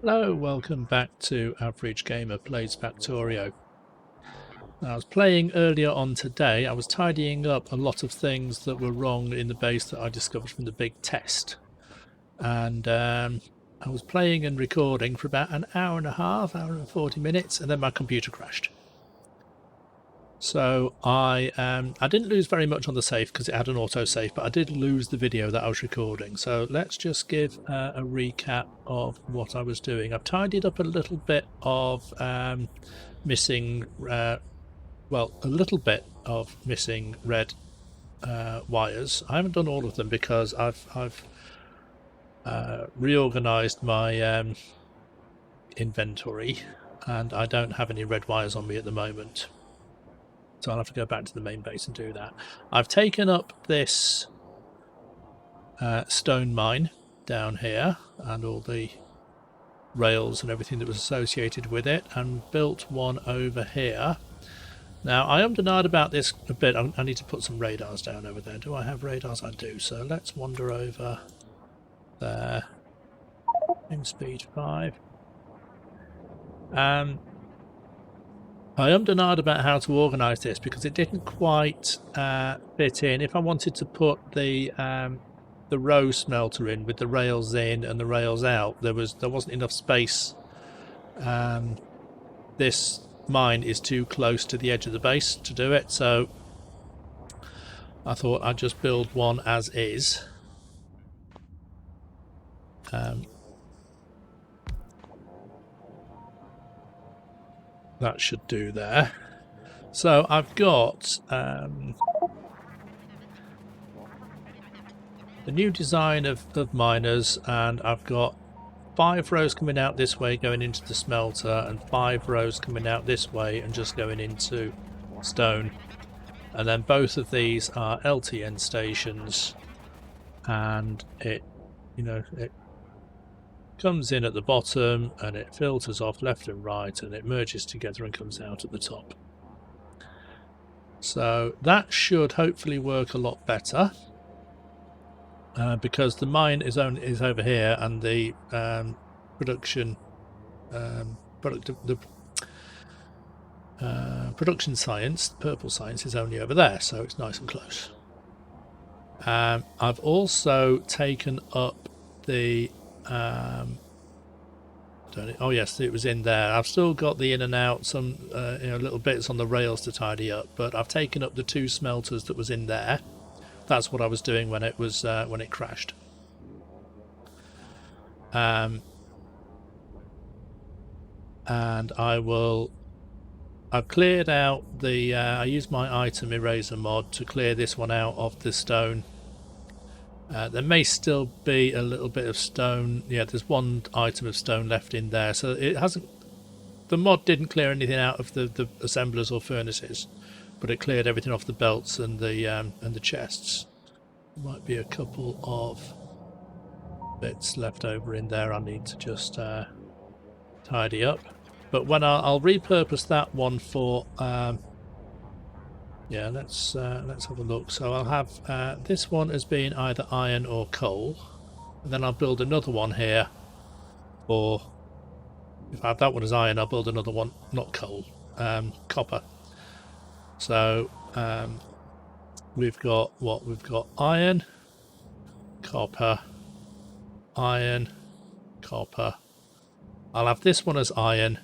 Hello, welcome back to Average Gamer Plays Factorio. I was playing earlier on today. I was tidying up a lot of things that were wrong in the base that I discovered from the big test. And I was playing and recording for about an hour and a half, hour and 40 minutes, and then my computer crashed. So I didn't lose very much on the save because it had an autosave, but I did lose the video that I was recording. So let's just give a recap of what I was doing. I've tidied up a little bit of missing, well, a little bit of missing red wires. I haven't done all of them because I've reorganized my inventory, and I don't have any red wires on me at the moment. So I'll have to go back to the main base and do that. I've taken up this stone mine down here and all the rails and everything that was associated with it, and built one over here. Now I am denied about this a bit. I need to put some radars down over there. Do I have radars? I do. So let's wander over there. In speed 5. I am denied about how to organise this because it didn't quite fit in. If I wanted to put the row smelter in with the rails in and the rails out, there wasn't enough space. This mine is too close to the edge of the base to do it, so I thought I'd just build one as is. That should do there. So I've got the new design of miners, and I've got 5 rows coming out this way going into the smelter, and 5 rows coming out this way and just going into stone. And then both of these are LTN stations, and it comes in at the bottom and it filters off left and right and it merges together and comes out at the top. So that should hopefully work a lot better, because the mine is over here, and the production science, the purple science, is only over there, so it's nice and close. I've also taken up the oh yes, it was in there. I've still got the in and out, some little bits on the rails to tidy up, but I've taken up the 2 smelters that was in there. That's what I was doing when it was when it crashed. And I've cleared out the I used my item eraser mod to clear this one out of the stone. There may still be a little bit of stone. Yeah, there's 1 item of stone left in there, so it hasn't. The mod didn't clear anything out of the assemblers or furnaces, but it cleared everything off the belts and the chests. There might be a couple of bits left over in there I need to just tidy up. But when I'll repurpose that one for yeah, let's have a look. So I'll have this one as being either iron or coal, and then I'll build another one here. Or if I have that one as iron, I'll build another one, not coal, copper. So we've got what? We've got iron, copper, iron, copper. I'll have this one as iron,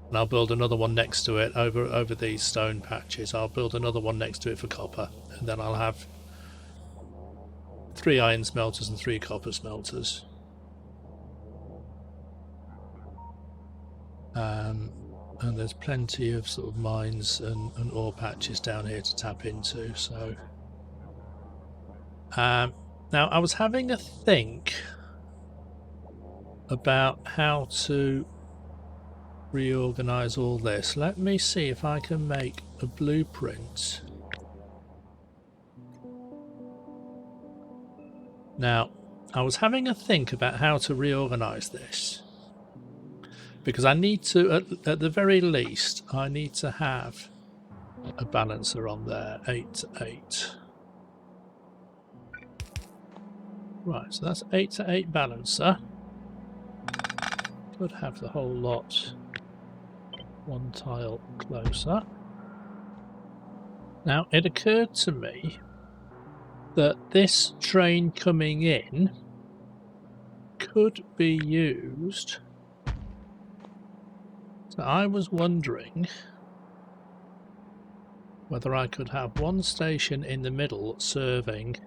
and I'll build another one next to it over these stone patches. I'll build another one next to it for copper, and then I'll have 3 iron smelters and 3 copper smelters. And there's plenty of sort of mines and ore patches down here to tap into. So now I was having a think about how to reorganize all this. Let me see if I can make a blueprint. Now, I was having a think about how to reorganize this, because I need to, at the very least, I need to have a balancer on there, 8 to 8. Right, so that's 8 to 8 balancer. could have the whole lot one tile closer. Now, it occurred to me that this train coming in could be used. So I was wondering whether I could have one station in the middle serving.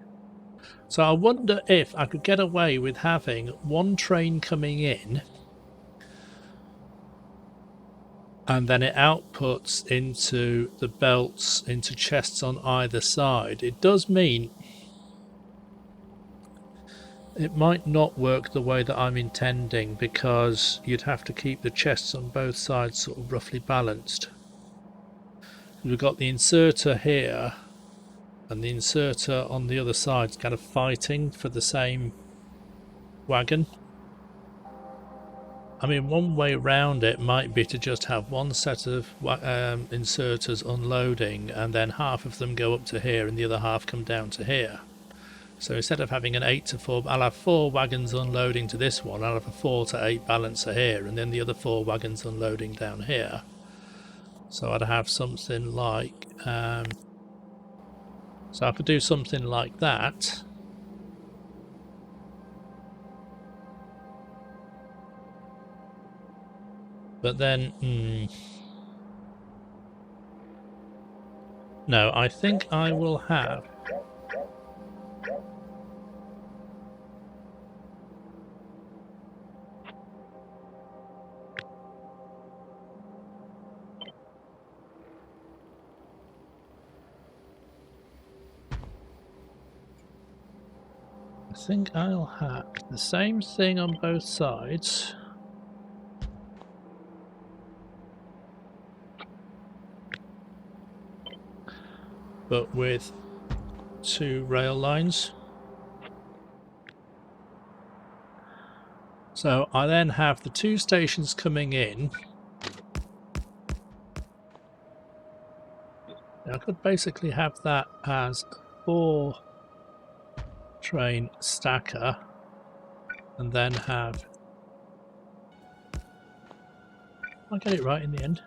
So I wonder if I could get away with having one train coming in and then it outputs into the belts, into chests on either side. It does mean it might not work the way that I'm intending, because you'd have to keep the chests on both sides sort of roughly balanced. We've got the inserter here and the inserter on the other side is kind of fighting for the same wagon. I mean, one way around it might be to just have one set of inserters unloading and then half of them go up to here and the other half come down to here. So instead of having an 8 to 4, I'll have 4 wagons unloading to this one, I'll have a 4 to 8 balancer here, and then the other 4 wagons unloading down here. So I'd have something like, so I could do something like that. But then, no, I think I will have I'll have the same thing on both sides. But with 2 rail lines. So I then have the 2 stations coming in. I could basically have that as a 4 train stacker and then have, I get it right in the end.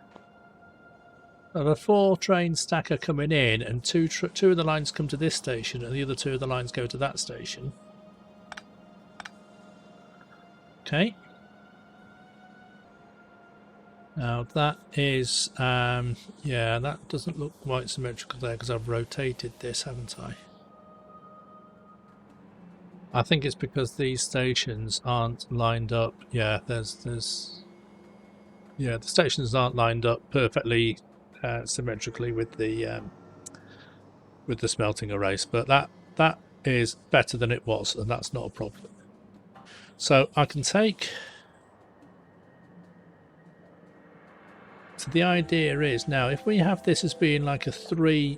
I have a 4 train stacker coming in and two of the lines come to this station and the other 2 of the lines go to that station. Okay. Now that is, yeah, that doesn't look quite symmetrical there because I've rotated this, haven't I? I think it's because these stations aren't lined up. Yeah, yeah, the stations aren't lined up perfectly symmetrically with the smelting arrays, but that is better than it was, and that's not a problem. So I can take. So the idea is now, if we have this as being like a 3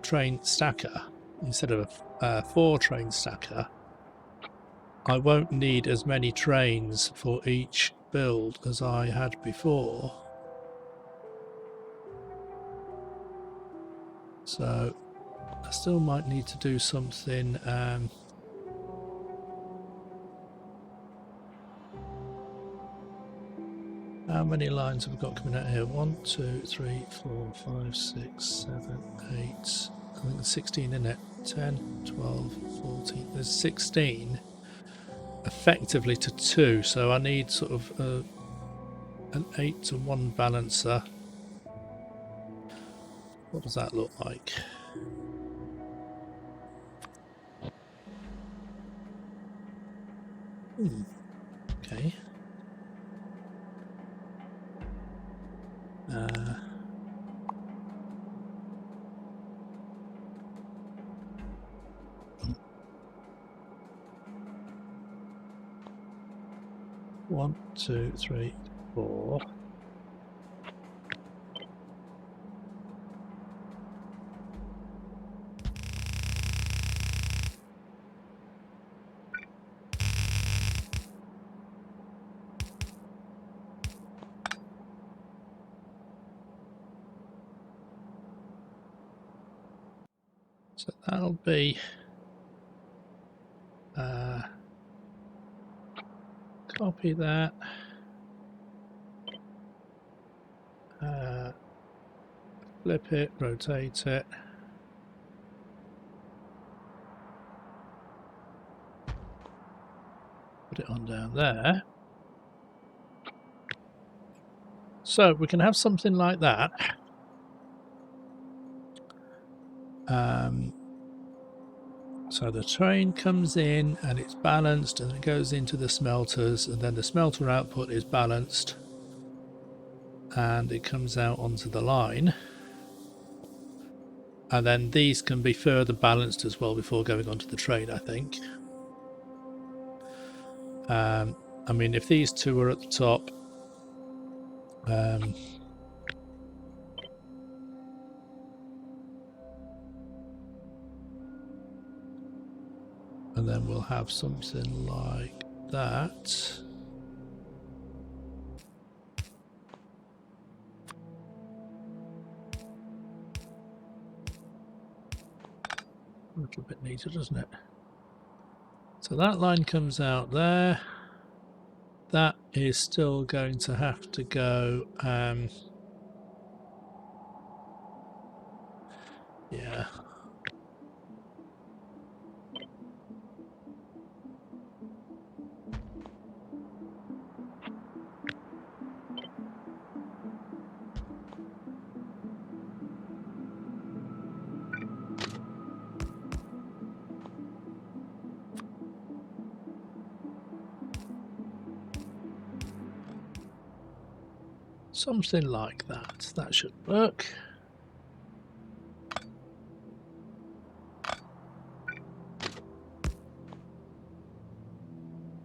train stacker instead of a 4 train stacker, I won't need as many trains for each build as I had before. So I still might need to do something. How many lines have we got coming out here? 1, 2, 3, 4, 5, 6, 7, 8. I think there's 16 in it. 10, 12, 14. There's 16 effectively to 2. So I need sort of an 8 to 1 balancer. What does that look like? Okay. 1, 2, 3, 4. So that'll be copy that. Flip it, rotate it. Put it on down there. So we can have something like that. So the train comes in and it's balanced and it goes into the smelters, and then the smelter output is balanced and it comes out onto the line. And then these can be further balanced as well before going onto the train, I think. I mean, if these two are at the top, and then we'll have something like that. A little bit neater, doesn't it? So that line comes out there. That is still going to have to go. Yeah. Something like that. That should work.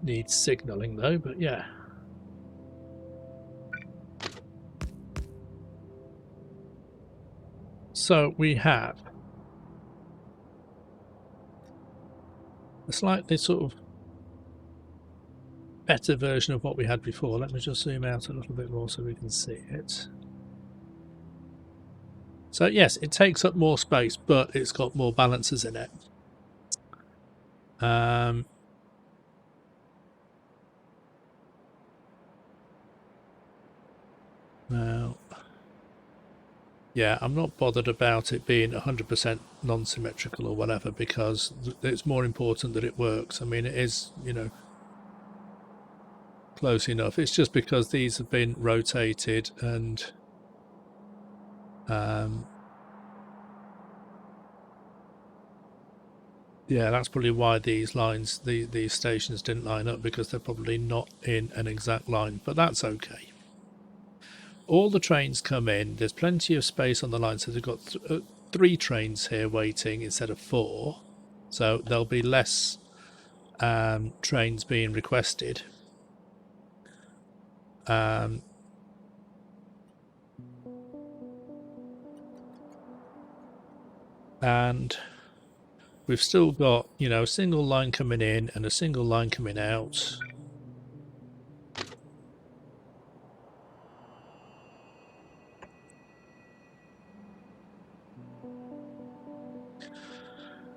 Needs signalling though, but yeah. So we have a slightly sort of better version of what we had before. Let me just zoom out a little bit more so we can see it. So yes, it takes up more space, but it's got more balancers in it. Now, yeah, I'm not bothered about it being 100% non-symmetrical or whatever, because it's more important that it works. I mean, it is, you know, close enough. It's just because these have been rotated and yeah, that's probably why these lines, these stations didn't line up, because they're probably not in an exact line, but that's okay. All the trains come in, there's plenty of space on the line, so they've got 3 trains here waiting instead of 4, so there'll be less trains being requested. And we've still got, you know, a single line coming in and a single line coming out.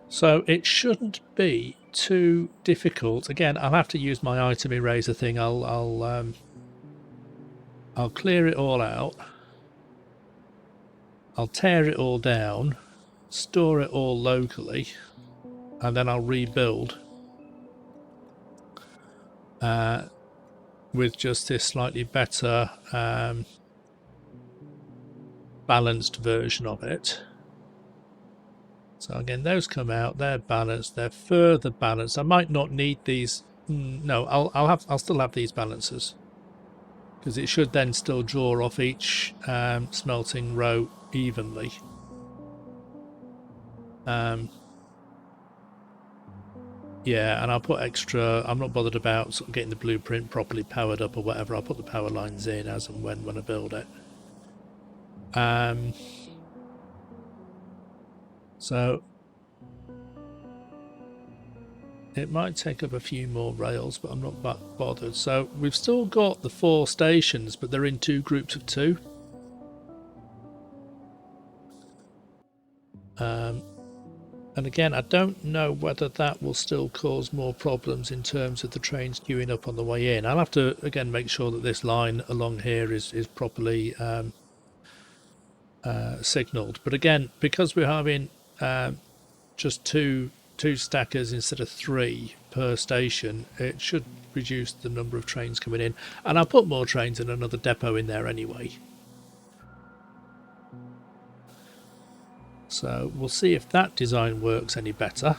So it shouldn't be too difficult. Again, I'll have to use my item eraser thing. I'll clear it all out. I'll tear it all down, store it all locally, and then I'll rebuild with just this slightly better balanced version of it. So again, those come out, they're balanced, they're further balanced. I might not need these. No, I'll still have these balancers, because it should then still draw off each smelting row evenly. Yeah, and I'll put extra. I'm not bothered about sort of getting the blueprint properly powered up or whatever. I'll put the power lines in as and when I build it. So it might take up a few more rails, but I'm not bothered. So we've still got the 4 stations, but they're in 2 groups of 2. And again, I don't know whether that will still cause more problems in terms of the trains queuing up on the way in. I'll have to, again, make sure that this line along here is properly signalled. But again, because we're having just two stackers instead of 3 per station, it should reduce the number of trains coming in. And I'll put more trains in another depot in there anyway. So we'll see if that design works any better.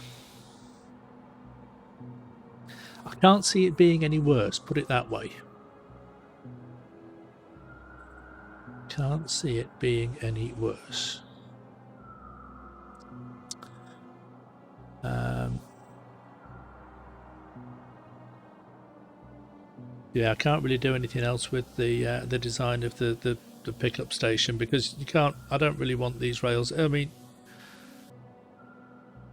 I can't see it being any worse, put it that way. Can't see it being any worse. Yeah, I can't really do anything else with the design of the pickup station, because you can't. I don't really want these rails. I mean,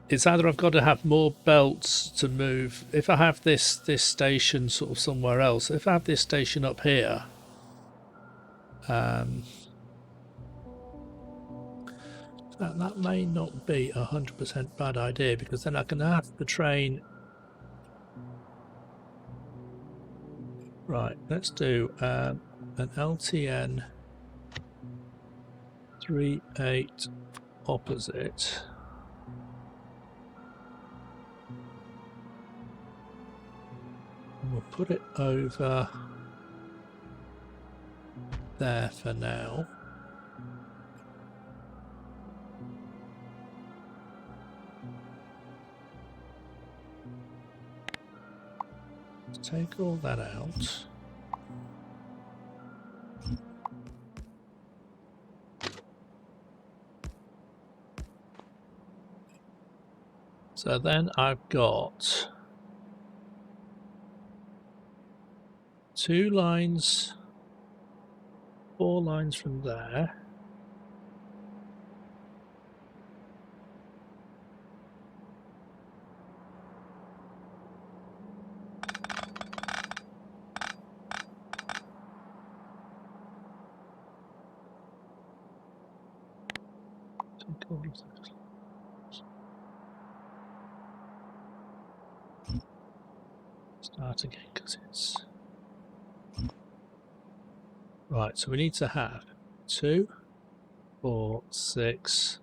it's either I've got to have more belts to move. If I have this station sort of somewhere else, if I have this station up here, that may not be 100% bad idea, because then I can have the train. Right, let's do an LTN 38 opposite. And we'll put it over there for now. Let's take all that out. So then I've got 2 lines, 4 lines from there. Take all of those. Start again, because it's right. So we need to have 2, 4, 6,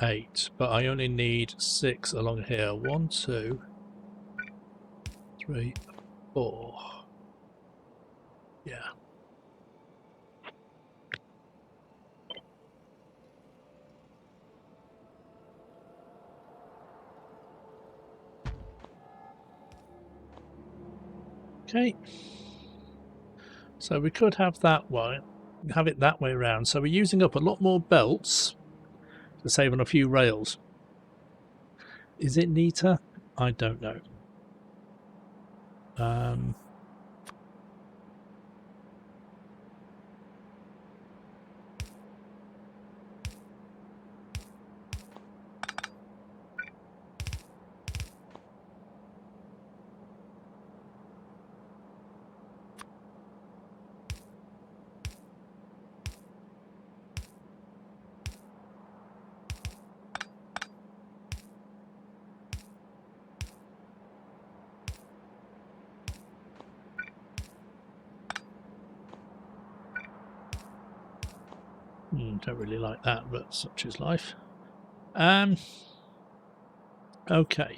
8, but I only need 6 along here. 1, 2, 3, 4. Yeah. Okay. So we could have that one, have it that way around. So we're using up a lot more belts to save on a few rails. Is it neater? I don't know. Don't really like that, but such is life. Okay.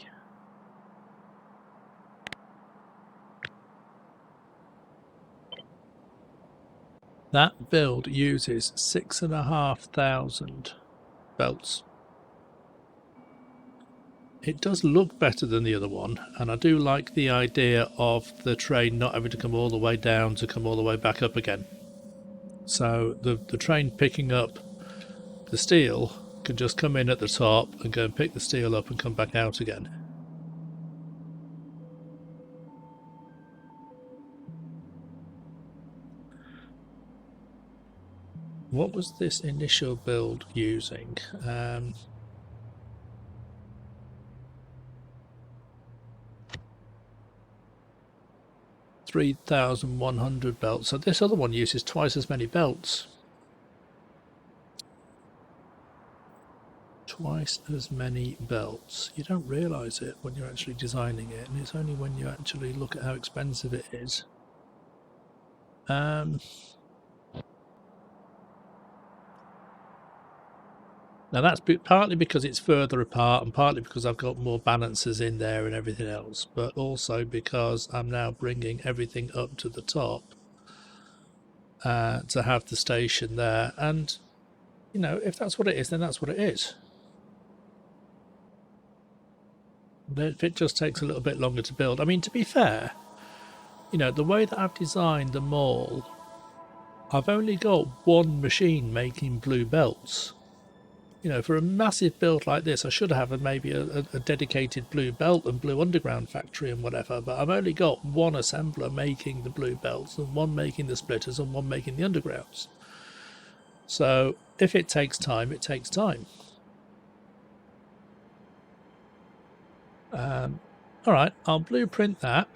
That build uses 6,500 belts. It does look better than the other one, and I do like the idea of the train not having to come all the way down to come all the way back up again. So the train picking up the steel can just come in at the top and go and pick the steel up and come back out again. What was this initial build using? 3,100 belts. So this other one uses twice as many belts. twice as many belts. You don't realise it when you're actually designing it, and it's only when you actually look at how expensive it is. Now that's partly because it's further apart and partly because I've got more balancers in there and everything else, but also because I'm now bringing everything up to the top to have the station there. And, you know, if that's what it is, then that's what it is. If it just takes a little bit longer to build. I mean, to be fair, you know, the way that I've designed the mall, I've only got one machine making blue belts. You know, for a massive build like this, I should have maybe a dedicated blue belt and blue underground factory and whatever, but I've only got one assembler making the blue belts and one making the splitters and one making the undergrounds. So if it takes time, it takes time. All right, I'll blueprint that.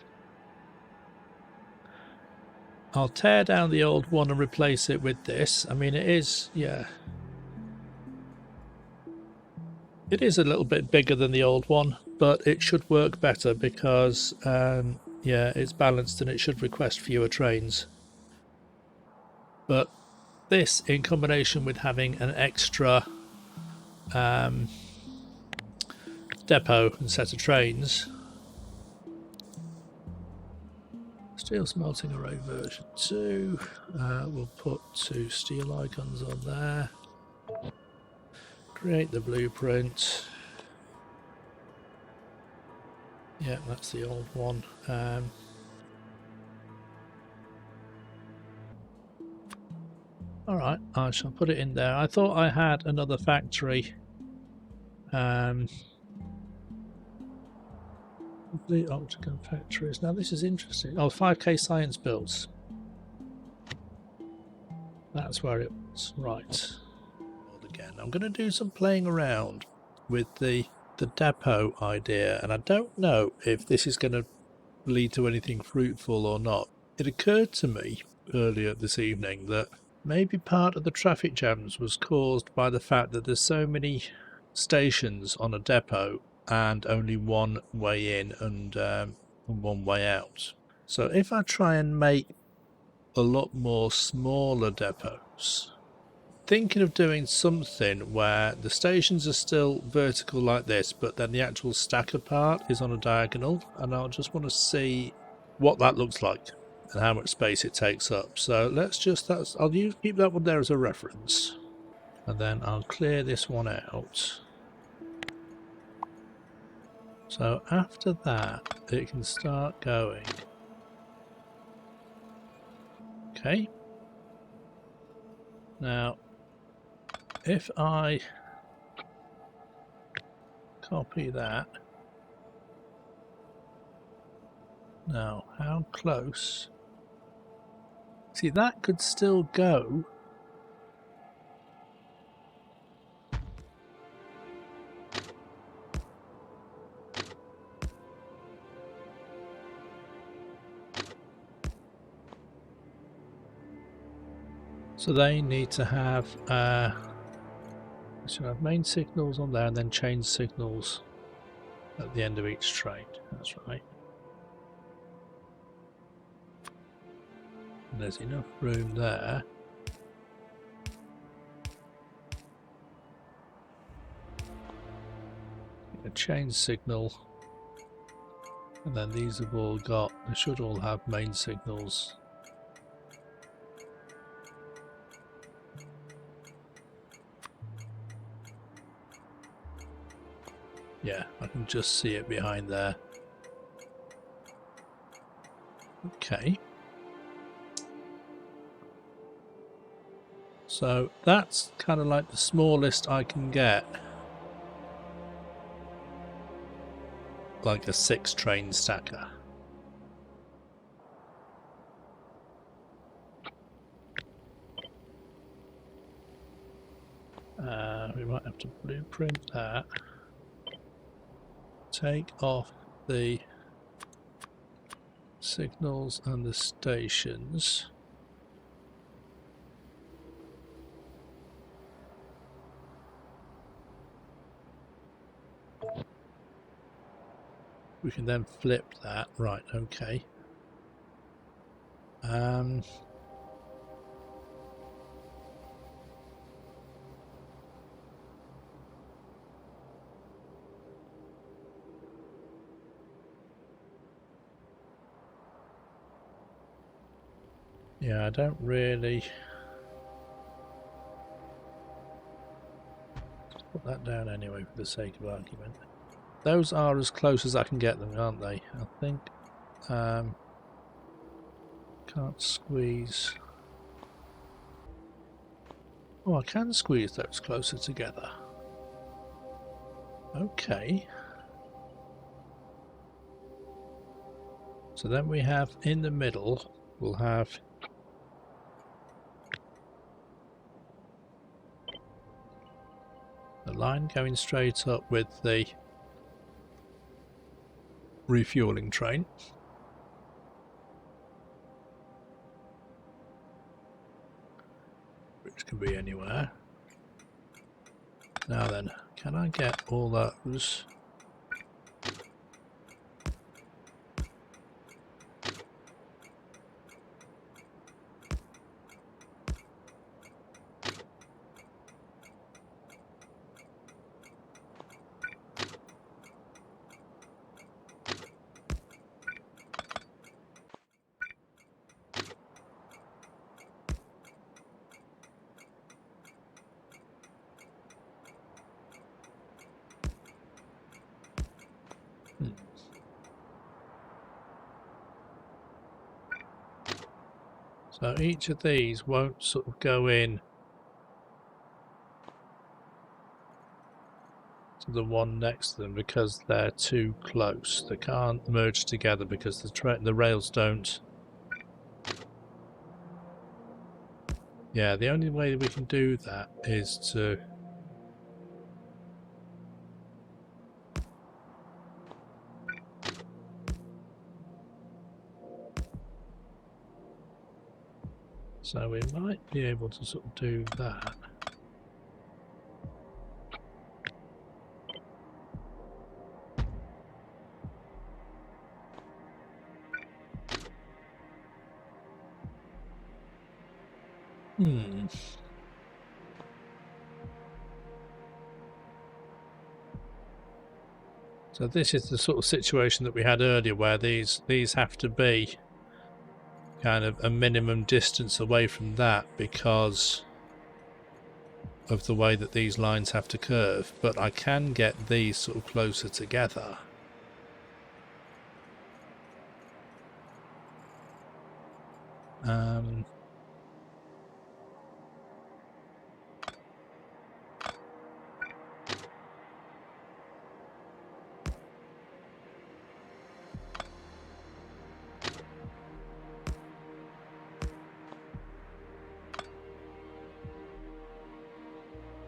I'll tear down the old one and replace it with this. I mean, it is, yeah. It is a little bit bigger than the old one, but it should work better because, yeah, it's balanced and it should request fewer trains. But this, in combination with having an extra depot and set of trains. Steel smelting array version 2. We'll put 2 steel icons on there. Create the blueprint. Yeah, that's the old one. Alright, I shall put it in there. I thought I had another factory. The octagon factories. Now this is interesting. Oh, 5k science builds. That's where it was. Right. Again, I'm going to do some playing around with the depot idea, and I don't know if this is going to lead to anything fruitful or not. It occurred to me earlier this evening that maybe part of the traffic jams was caused by the fact that there's so many stations on a depot and only one way in and one way out. So if I try and make a lot more smaller depots, thinking of doing something where the stations are still vertical like this, but then the actual stacker part is on a diagonal, and I'll just want to see what that looks like and how much space it takes up. So let's just, I'll keep that one there as a reference, and then I'll clear this one out. So after that, it can start going. Okay. Now, if I copy that, now how close? See, that could still go. So they need to have should have main signals on there and then change signals at the end of each train. That's right. And there's enough room there. A change signal, and then these have all got, they should all have main signals. Yeah, I can just see it behind there. Okay. So that's kind of like the smallest I can get. Like a 6 train stacker. We might have to blueprint that. Take off the signals and the stations. We can then flip that. Right, okay. Yeah, I don't really... Put that down anyway for the sake of argument. Those are as close as I can get them, aren't they? I think. Can't squeeze. Oh, I can squeeze those closer together. Okay. So then we have in the middle, we'll have the line going straight up with the refueling train. Which can be anywhere. Now then, can I get all those? So each of these won't sort of go in to the one next to them because they're too close. They can't merge together because the rails don't. Yeah, the only way we can do that is to so we might be able to sort of do that. So this is the sort of situation that we had earlier where these have to be kind of a minimum distance away from that because of the way that these lines have to curve, but I can get these sort of closer together.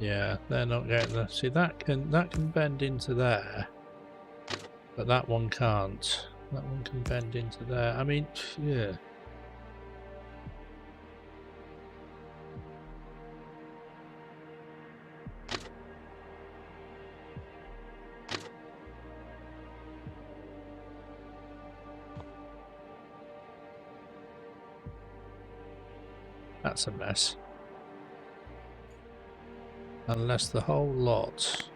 Yeah, they're not getting the... See, that can bend into there, but that one can't. That one can bend into there. I mean, yeah. That's a mess. Unless the whole lot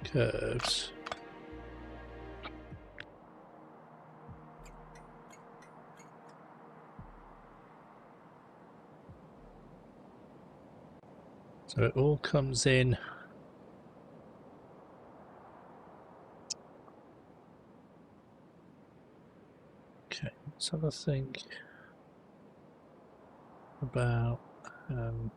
curves. So it all comes in. Okay, let's have a think about I'm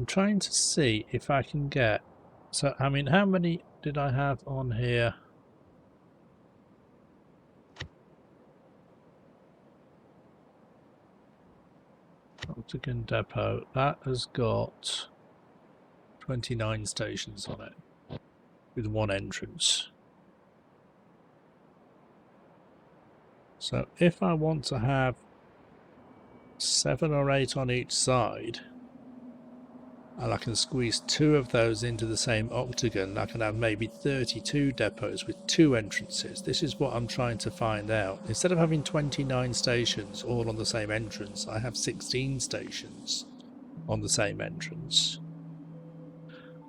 trying to see if I can get... So, I mean, how many did I have on here? Octagon Depot. That has got 29 stations on it with one entrance. So if I want to have 7 or 8 on each side, and I can squeeze 2 of those into the same octagon, I can have maybe 32 depots with 2 entrances. This is what I'm trying to find out. Instead of having 29 stations all on the same entrance, I have 16 stations on the same entrance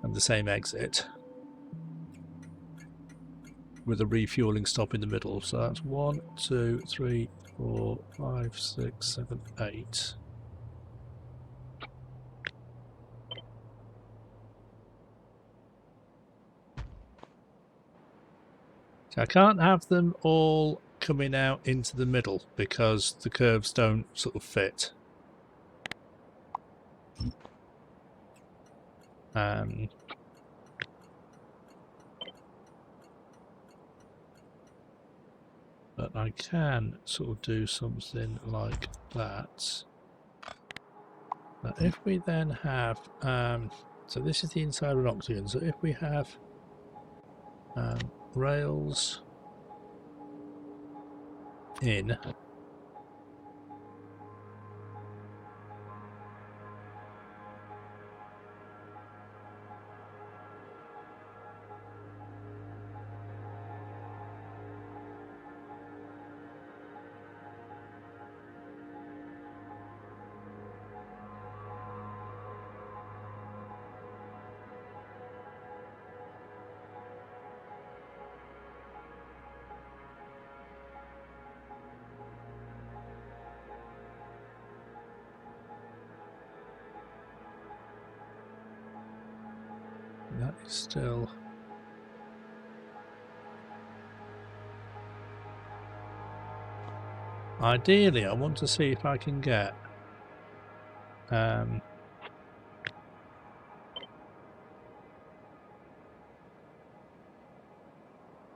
and the same exit, with a refueling stop in the middle. So that's 1, 2, 3, 4, 5, 6, 7, 8. So I can't have them all coming out into the middle because the curves don't sort of fit. But I can sort of do something like that. Now if we then have, so this is the inside of an octagon, so if we have rails in, that is still, ideally I want to see if I can get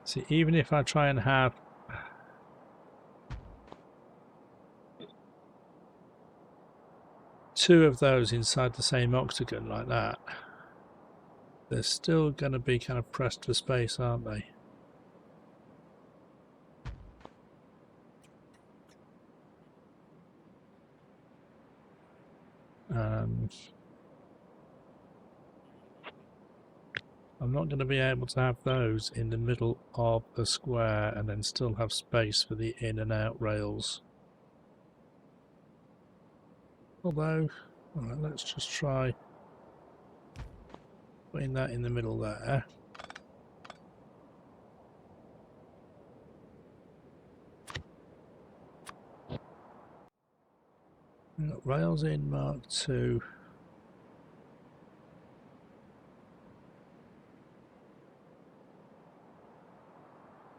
see, even if I try and have two of those inside the same octagon like that, they're still going to be kind of pressed for space, aren't they? I'm not going to be able to have those in the middle of a square and then still have space for the in and out rails. Although, alright, let's just try putting that in the middle there. We've got rails in Mark II.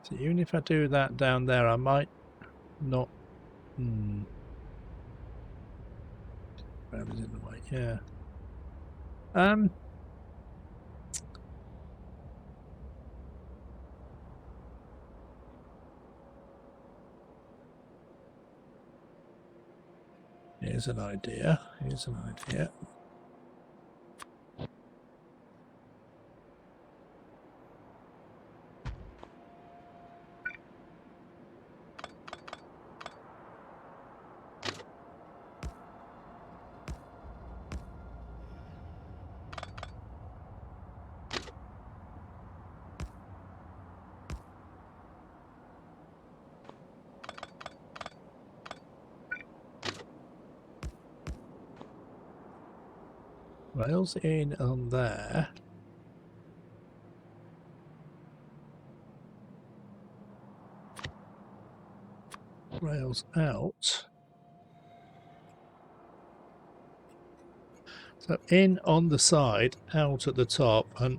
So even if I do that down there, I might not. Whatever's in the way, yeah. Here's an idea. Here's an idea. Rails in on there. Rails out. So in on the side, out at the top, and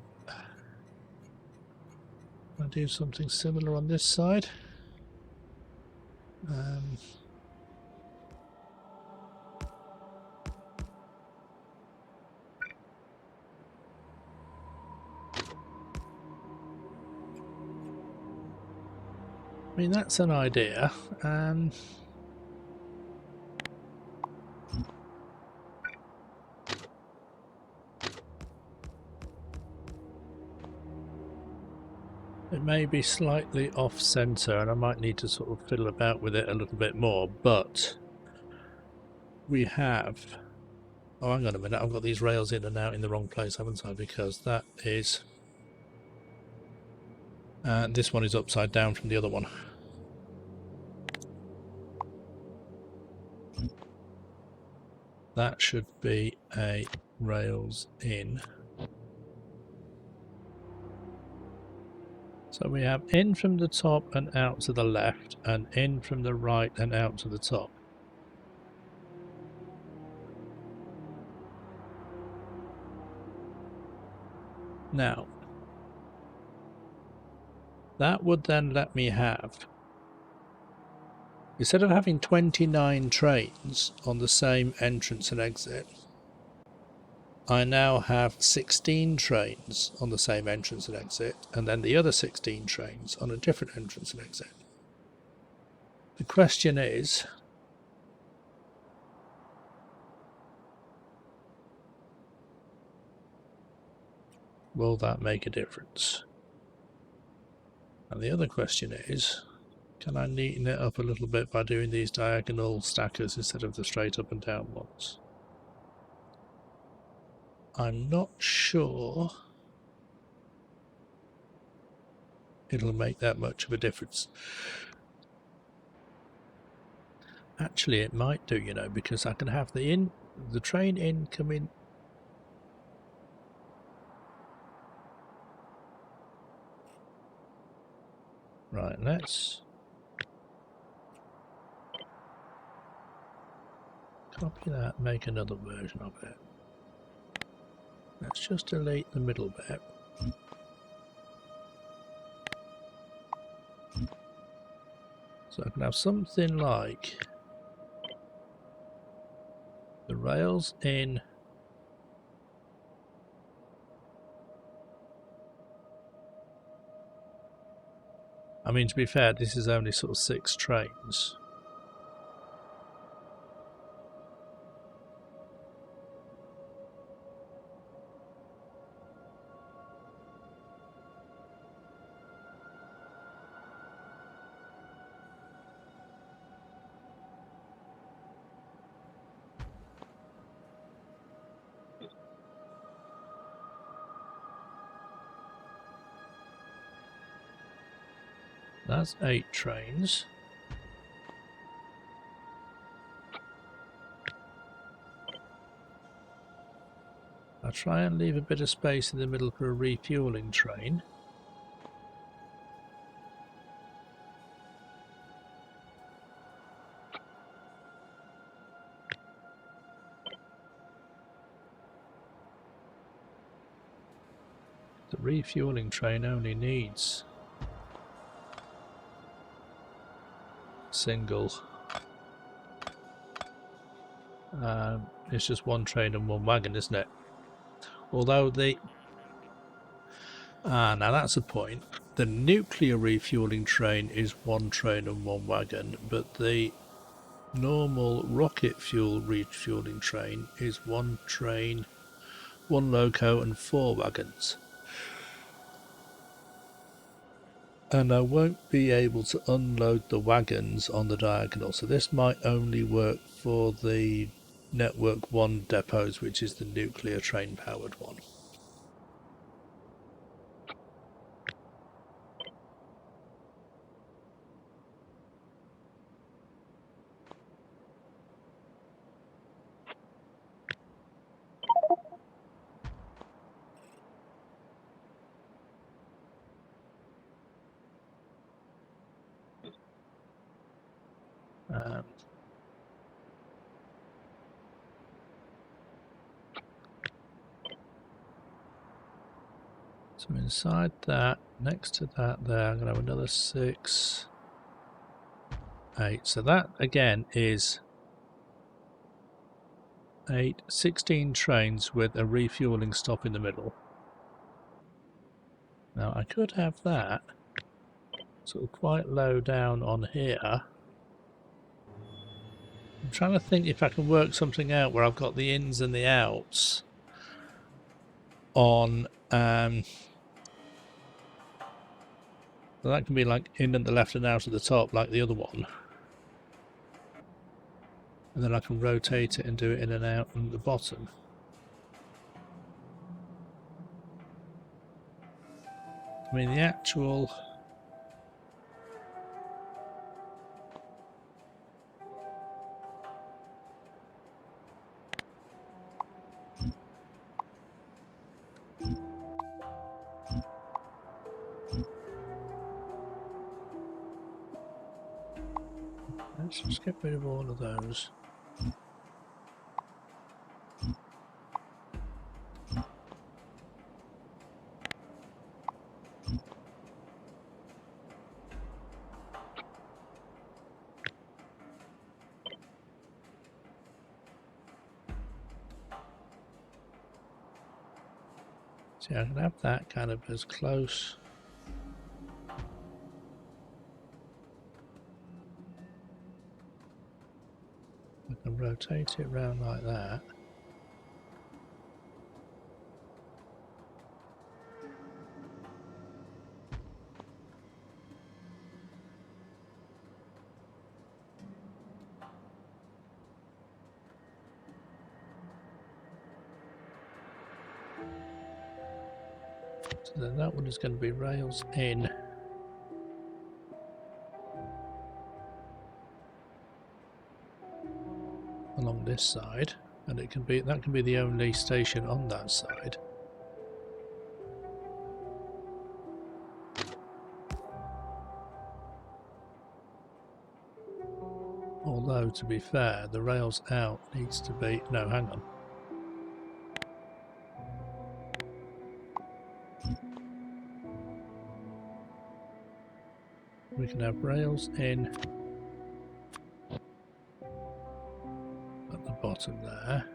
I'll do something similar on this side. I mean, that's an idea. It may be slightly off center and I might need to sort of fiddle about with it a little bit more, but we have, oh hang on a minute, I've got these rails in and out in the wrong place, haven't I? Because that is, this one is upside down from the other one. That should be a rails in. So we have in from the top and out to the left, and in from the right and out to the top. Now, that would then let me have, instead of having 29 trains on the same entrance and exit, I now have 16 trains on the same entrance and exit, and then the other 16 trains on a different entrance and exit. The question is, will that make a difference? And the other question is, can I neaten it up a little bit by doing these diagonal stackers instead of the straight up and down ones? I'm not sure it'll make that much of a difference. Actually, it might do, you know, because I can have the train in come in. Right, let's copy that, make another version of it. Let's just delete the middle bit. So I can have something like the rails in I mean, to be fair, this is only sort of 6 trains. That's 8 trains. I'll try and leave a bit of space in the middle for a refueling train. The refueling train only needs single. It's just 1 train and 1 wagon, isn't it? Although the now that's a point. The nuclear refueling train is 1 train and 1 wagon, but the normal rocket fuel refueling train is 1 train, 1 loco and 4 wagons. And I won't be able to unload the wagons on the diagonal, so this might only work for the network 1 depots, which is the nuclear train powered one. So inside that, next to that there, I'm going to have another 6, 8. So that again is 16 trains with a refueling stop in the middle. Now I could have that sort of quite low down on here. I'm trying to think if I can work something out where I've got the ins and the outs on So that can be like in at the left and out at the top like the other one. And then I can rotate it and do it in and out at the bottom. I mean the actual... Let's just get rid of all of those. See, I can have that kind of as close. I can rotate it around like that. So then that one is going to be rails in. Along this side, and it can be, that can be the only station on that side. Although, to be fair, the rails out needs to be... No, hang on. We can have rails in at the bottom there.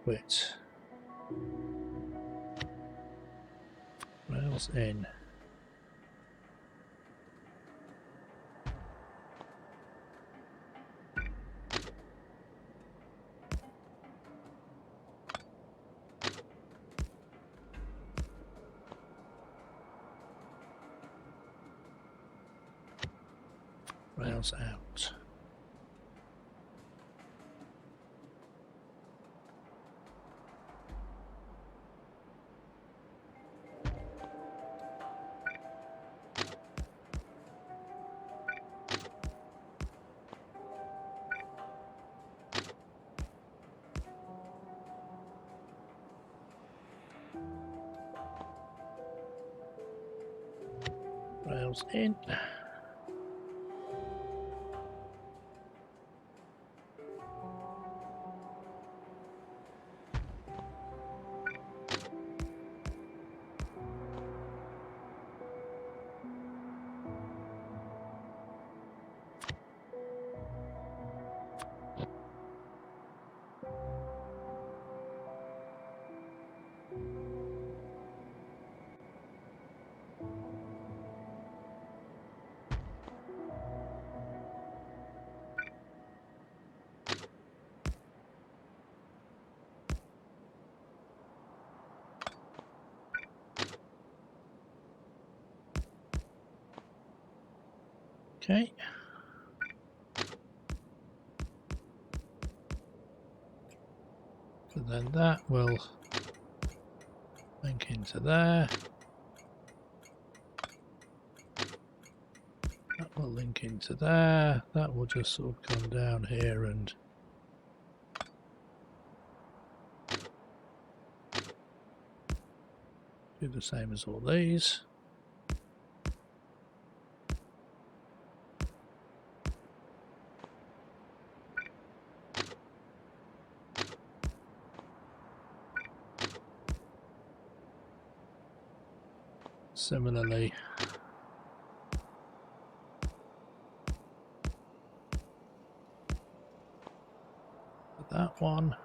Quit. Rails in. Rails out. Rails in. Okay. So then that will link into there. That will link into there. That will just sort of come down here and do the same as all these. Similarly, with that one.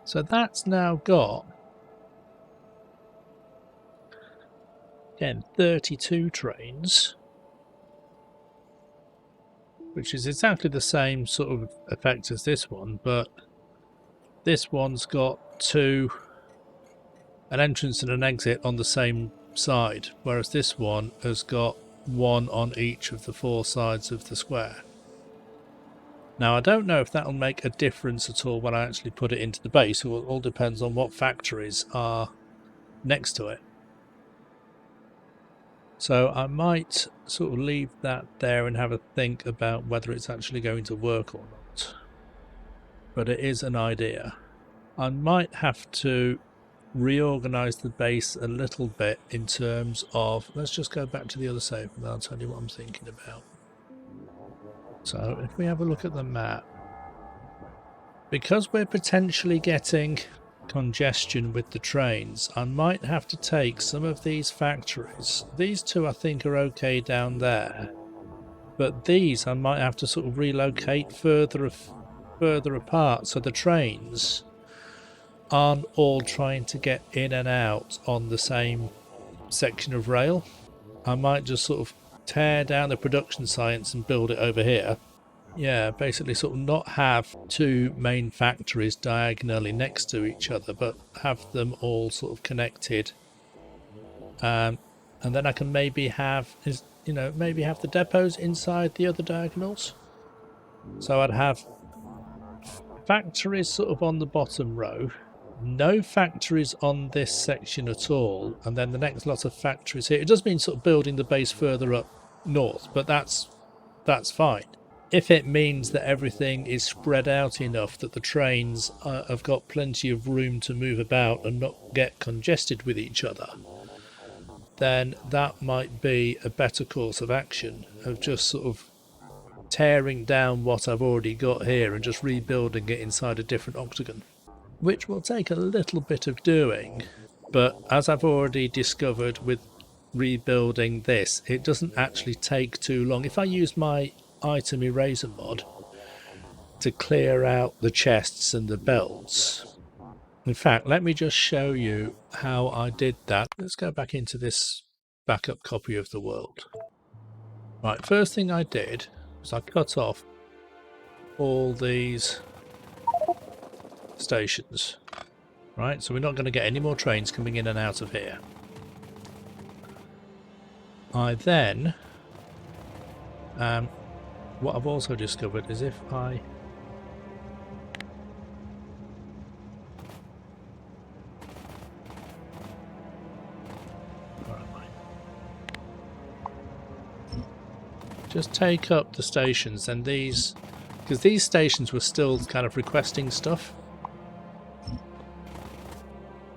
So that's now got again 32 trains, which is exactly the same sort of effect as this one, but this one's got an entrance and an exit on the same side, whereas this one has got one on each of the 4 sides of the square. Now I don't know if that'll make a difference at all when I actually put it into the base. It all depends on what factories are next to it. So I might sort of leave that there and have a think about whether it's actually going to work or not. But it is an idea. I might have to reorganize the base a little bit in terms of, let's just go back to the other save and I'll tell you what I'm thinking about. So if we have a look at the map, because we're potentially getting congestion with the trains, I might have to take some of these factories. These two I think are okay down there, but these I might have to sort of relocate further apart so the trains aren't all trying to get in and out on the same section of rail. I might just sort of tear down the production science and build it over here. Yeah, basically sort of not have 2 main factories diagonally next to each other, but have them all sort of connected. And then I can maybe have, maybe have the depots inside the other diagonals. So I'd have factories sort of on the bottom row, no factories on this section at all, and then the next lot of factories here. It does mean sort of building the base further up north, but that's fine. If it means that everything is spread out enough that the trains have got plenty of room to move about and not get congested with each other, then that might be a better course of action, of just sort of tearing down what I've already got here and just rebuilding it inside a different octagon, which will take a little bit of doing, but as I've already discovered with rebuilding this, it doesn't actually take too long. If I use my item eraser mod to clear out the chests and the belts, in fact, let me just show you how I did that. Let's go back into this backup copy of the world. Right, first thing I did was I cut off all these stations. Right, so we're not going to get any more trains coming in and out of here. I then, what I've also discovered is if I just take up the stations, and these, because these stations were still kind of requesting stuff.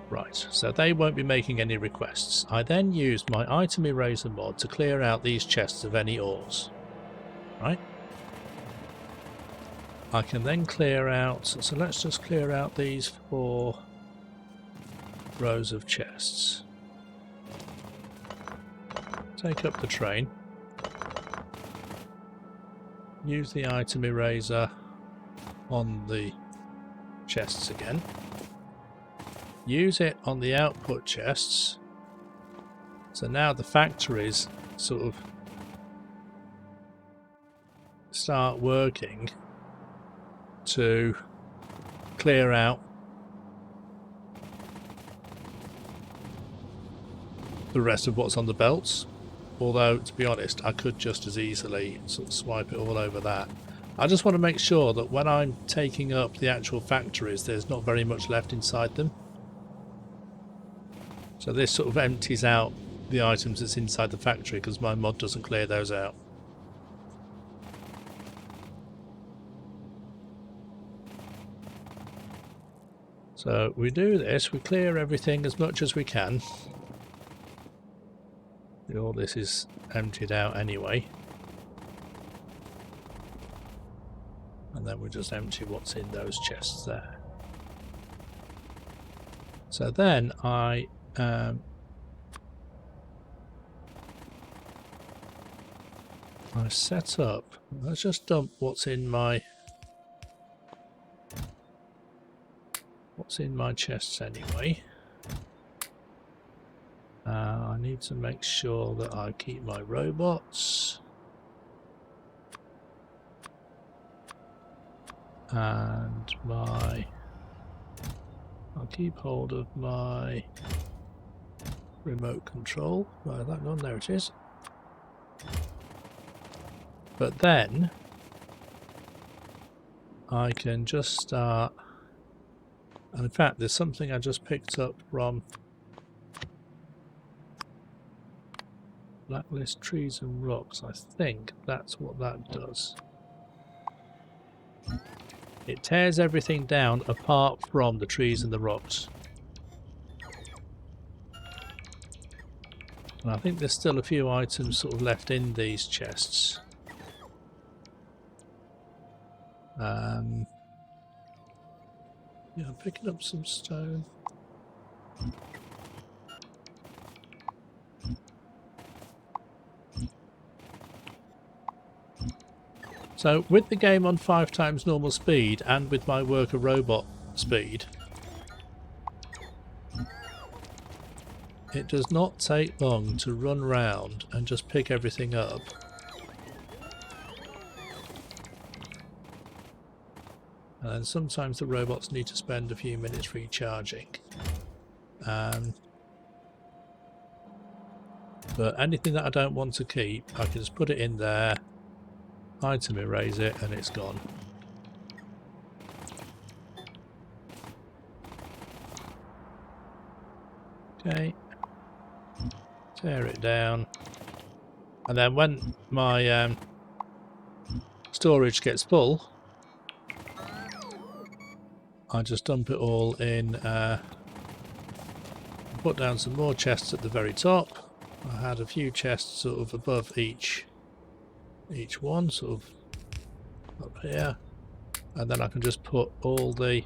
Right, so they won't be making any requests. I then used my item eraser mod to clear out these chests of any ores. Right? I can then clear out, so let's just clear out these 4 rows of chests. Take up the train. Use the item eraser on the chests again. Use it on the output chests. So now the factories sort of start working to clear out the rest of what's on the belts. Although, to be honest, I could just as easily sort of swipe it all over that. I just want to make sure that when I'm taking up the actual factories, there's not very much left inside them. So this sort of empties out the items that's inside the factory because my mod doesn't clear those out. So we do this, we clear everything as much as we can. All this is emptied out anyway. And then we just empty what's in those chests there. So then I set up, let's just dump what's in my chests anyway. I need need to make sure that I keep my robots. And I'll keep hold of my remote control. Where's that gone? There it is. But then I can just start, and in fact there's something I just picked up from Blacklist Trees and Rocks. I think that's what that does. It tears everything down apart from the trees and the rocks. And I think there's still a few items sort of left in these chests. Yeah, I'm picking up some stone. So with the game on 5 times normal speed and with my worker robot speed, it does not take long to run round and just pick everything up. And then sometimes the robots need to spend a few minutes recharging. But anything that I don't want to keep, I can just put it in there, item erase it, and it's gone. Okay. Tear it down. And then when my storage gets full, I just dump it all in, put down some more chests at the very top. I had a few chests sort of above each one, sort of up here, and then I can just put all the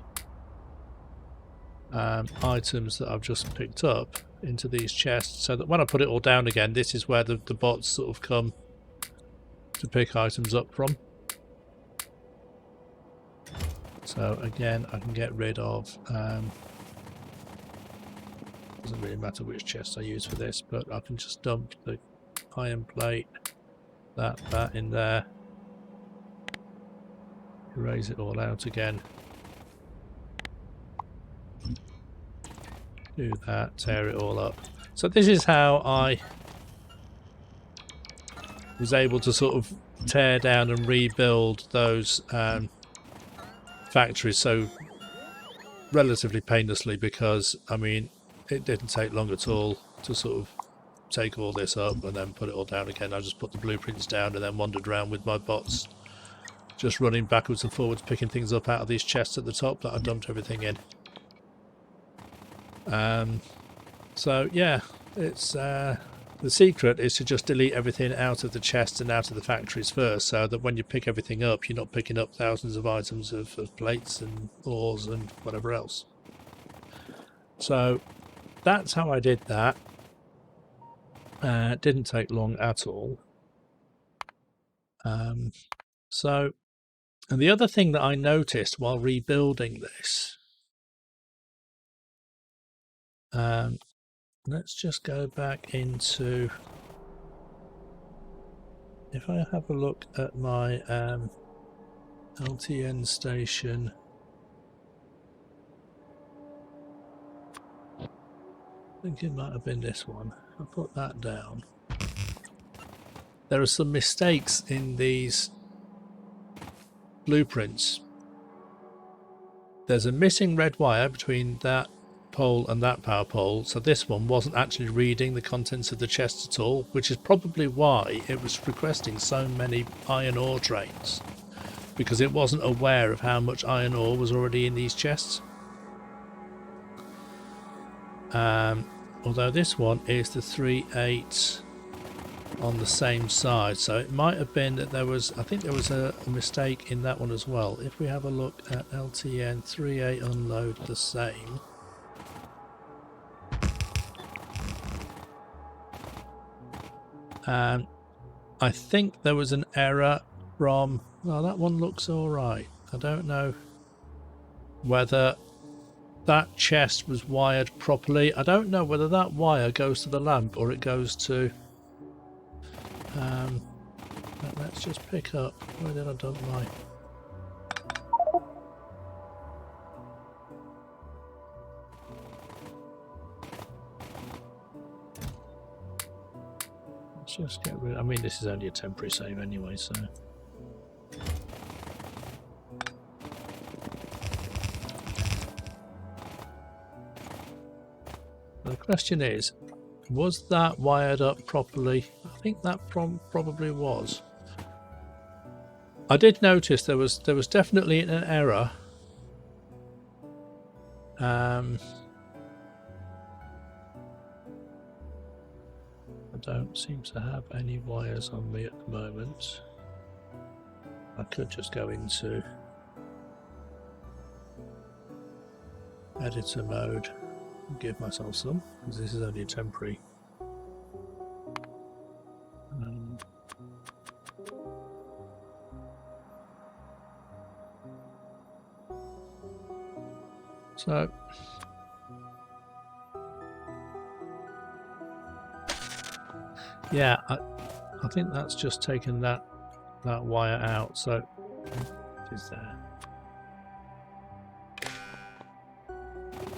items that I've just picked up into these chests, so that when I put it all down again, this is where the bots sort of come to pick items up from. So again, I can get rid of, doesn't really matter which chest I use for this, but I can just dump the iron plate, that in there, erase it all out again, do that, tear it all up. So this is how I was able to sort of tear down and rebuild those factories so relatively painlessly, because I mean it didn't take long at all to sort of take all this up and then put it all down again. I just put the blueprints down and then wandered around with my bots just running backwards and forwards, picking things up out of these chests at the top that I dumped everything in. So yeah, it's the secret is to just delete everything out of the chests and out of the factories first, so that when you pick everything up, you're not picking up thousands of items of plates and ores and whatever else. So that's how I did that. It didn't take long at all. So, and the other thing that I noticed while rebuilding this, let's just go back into, if I have a look at my LTN station, I think it might have been this one. I'll put that down. There are some mistakes in these blueprints. There's a missing red wire between that pole and that power pole, so this one wasn't actually reading the contents of the chest at all, which is probably why it was requesting so many iron ore trains, because it wasn't aware of how much iron ore was already in these chests. Although this one is the 3/8 on the same side, so it might have been that there was, I think there was a mistake in that one as well. If we have a look at LTN 3/8 unload the same, I think there was an error from, well, that one looks alright. I don't know whether that chest was wired properly. I don't know whether that wire goes to the lamp or it goes to... let's just pick up... Where did I dump my... Let's just get rid... I mean, this is only a temporary save anyway, so... The question is, was that wired up properly? I think that probably was. I did notice there was definitely an error. I don't seem to have any wires on me at the moment. I could just go into editor mode and give myself some, because this is only a temporary. So yeah, I think that's just taken that wire out. So what is there?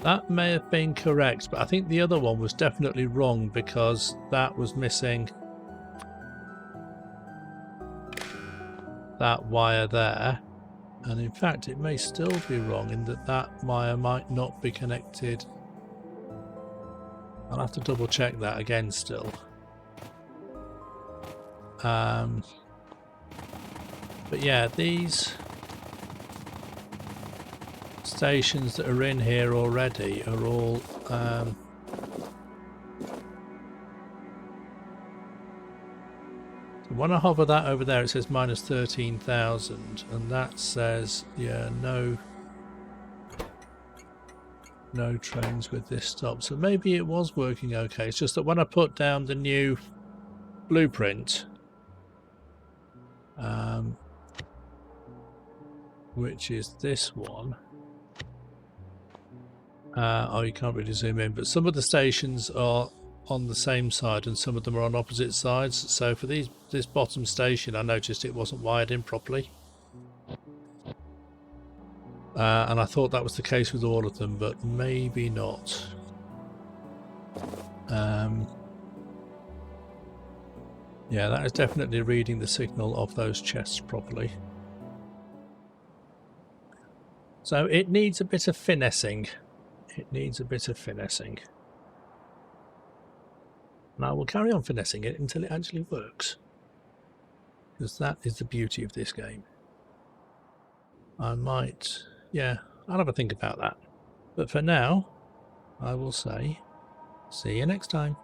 That may have been correct, but I think the other one was definitely wrong because that was missing that wire there. And in fact, it may still be wrong in that wire might not be connected. I'll have to double check that again still. But yeah, these stations that are in here already are all when I hover that over there, it says minus 13,000, and that says, yeah, no trains with this stop. So maybe it was working okay. It's just that when I put down the new blueprint, which is this one, oh, you can't really zoom in, but some of the stations are on the same side and some of them are on opposite sides. So for this bottom station, I noticed it wasn't wired in properly, and I thought that was the case with all of them, but maybe not. Yeah, that is definitely reading the signal of those chests properly. So it needs a bit of finessing. It needs a bit of finessing. And I will carry on finessing it until it actually works. Because that is the beauty of this game. I might... yeah, I'll have a think about that. But for now, I will say, see you next time.